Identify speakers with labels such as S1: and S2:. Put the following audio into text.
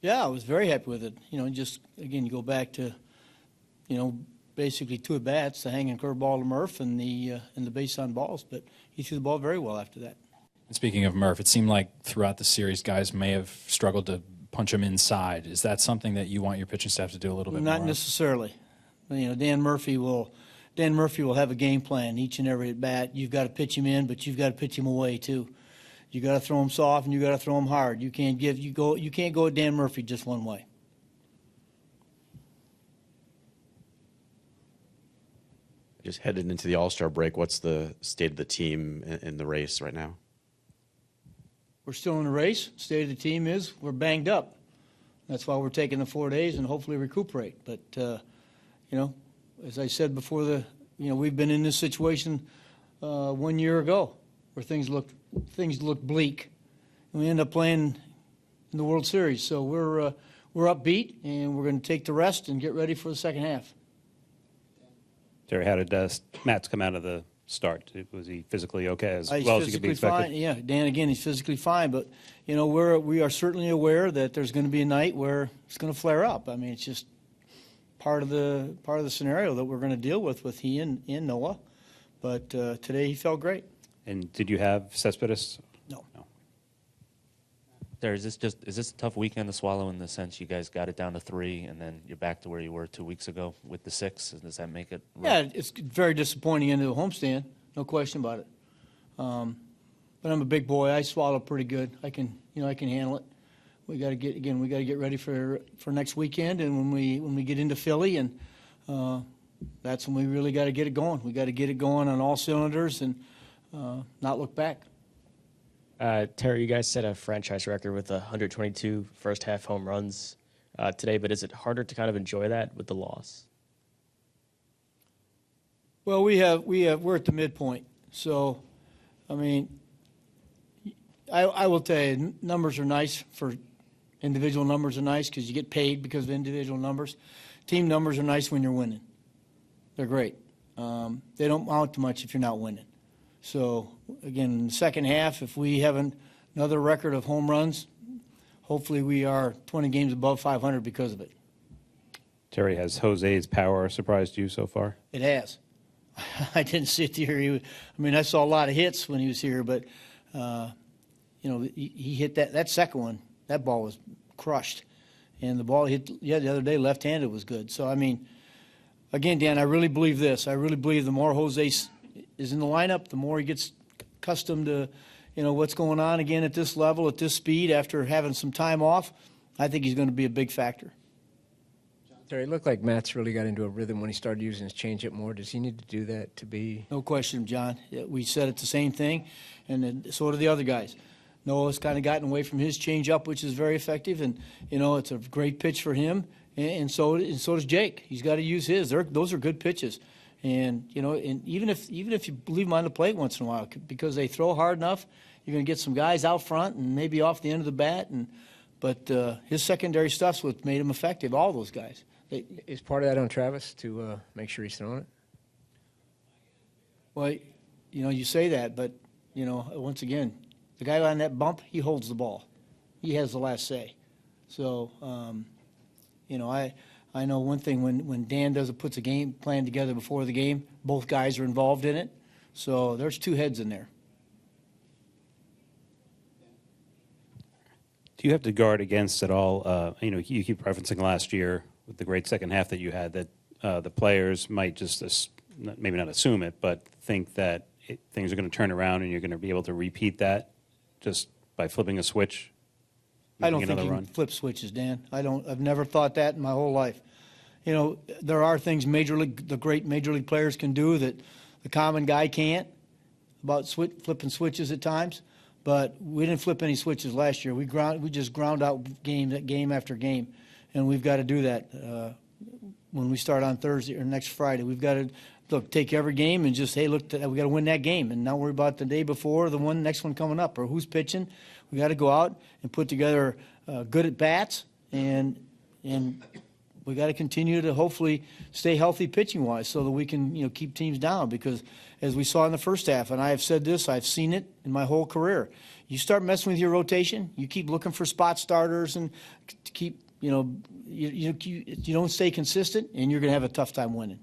S1: Yeah, I was very happy with it. Just, again, you go back to, basically 2 at-bats, the hanging curveball to Murph and the base on balls. But he threw the ball very well after that.
S2: And speaking of Murph, it seemed like throughout the series guys may have struggled to punch him inside. Is that something that you want your pitching staff to do a little bit more?
S1: Not necessarily. Dan Murphy will have a game plan each and every at-bat. You've got to pitch him in, but you've got to pitch him away too. You got to throw him soft and you got to throw him hard. You can't go at Dan Murphy just one way.
S3: Just headed into the All-Star break, what's the state of the team in the race right now?
S1: We're still in the race. State of the team is we're banged up. That's why we're taking the 4 days and hopefully recuperate. But, as I said before, we've been in this situation 1 year ago where things looked bleak, and we end up playing in the World Series. So we're upbeat, and we're going to take the rest and get ready for the second half.
S4: Terry, how did Matz come out of the start? Was he physically okay as well as he could be expected?
S1: Fine. Yeah, Dan, again, he's physically fine, but we are certainly aware that there's going to be a night where it's going to flare up. I mean, it's just part of the scenario that we're going to deal with he and Noah. But today he felt great.
S4: And did you have Cespedes?
S1: No.
S5: Terry, is this a tough weekend to swallow in the sense you guys got it down to 3 and then you're back to where you were 2 weeks ago with the 6? Does that make it rough?
S1: Yeah, it's very disappointing into a homestand, no question about it. But I'm a big boy. I swallow pretty good. I can handle it. We got to get ready for next weekend, and when we get into Philly, and that's when we really got to get it going. We got to get it going on all cylinders and not look back.
S6: Terry, you guys set a franchise record with 122 first-half home runs today, but is it harder to kind of enjoy that with the loss?
S1: Well, we're at the midpoint. So, I mean, I will tell you, numbers are nice for individual numbers are nice because you get paid because of individual numbers. Team numbers are nice when you're winning. They're great. They don't amount to much if you're not winning. So, again, in the second half, if we have another record of home runs, hopefully we are 20 games above 500 because of it.
S4: Terry, has Jose's power surprised you so far?
S1: It has. I didn't sit here. I saw a lot of hits when he was here, but, he hit that second one. That ball was crushed. And the ball hit the other day left-handed was good. So, again, Dan, I really believe this. I really believe the more Jose is in the lineup, the more he gets accustomed to, what's going on again at this level, at this speed, after having some time off, I think he's going to be a big factor.
S7: Terry, it looked like Matt's really got into a rhythm when he started using his changeup more. Does he need to do that to be?
S1: No question, John. We said it's the same thing, and then so do the other guys. Noah's kind of gotten away from his changeup, which is very effective, and it's a great pitch for him, and so does Jake. He's got to use his. Those are good pitches. And and even if you leave them on the plate once in a while, because they throw hard enough, you're going to get some guys out front and maybe off the end of the bat. But his secondary stuff's what made him effective. All those guys.
S7: Is part of that on Travis to make sure he's throwing it?
S1: Well, you say that, but once again, the guy on that bump, he holds the ball. He has the last say. So I know one thing, when Dan puts a game plan together before the game, both guys are involved in it. So there's 2 heads in there.
S4: Do you have to guard against at all, you keep referencing last year with the great second half that you had, that the players might just, maybe not assume it, but think that things are going to turn around and you're going to be able to repeat that just by flipping a switch?
S1: I don't think you can flip switches, Dan. I've never thought that in my whole life. There are things the great major league players can do that the common guy can't, about flipping switches at times. But we didn't flip any switches last year. We just ground out game after game, and we've got to do that when we start on Thursday or next Friday. We've got to take every game and just, hey, look, we got to win that game, and not worry about the day before, the next one coming up, or who's pitching. We got to go out and put together good at bats and We got to continue to hopefully stay healthy pitching wise, so that we can keep teams down. Because as we saw in the first half, and I have said this, I've seen it in my whole career. You start messing with your rotation, you keep looking for spot starters, and keep you don't stay consistent, and you're going to have a tough time winning.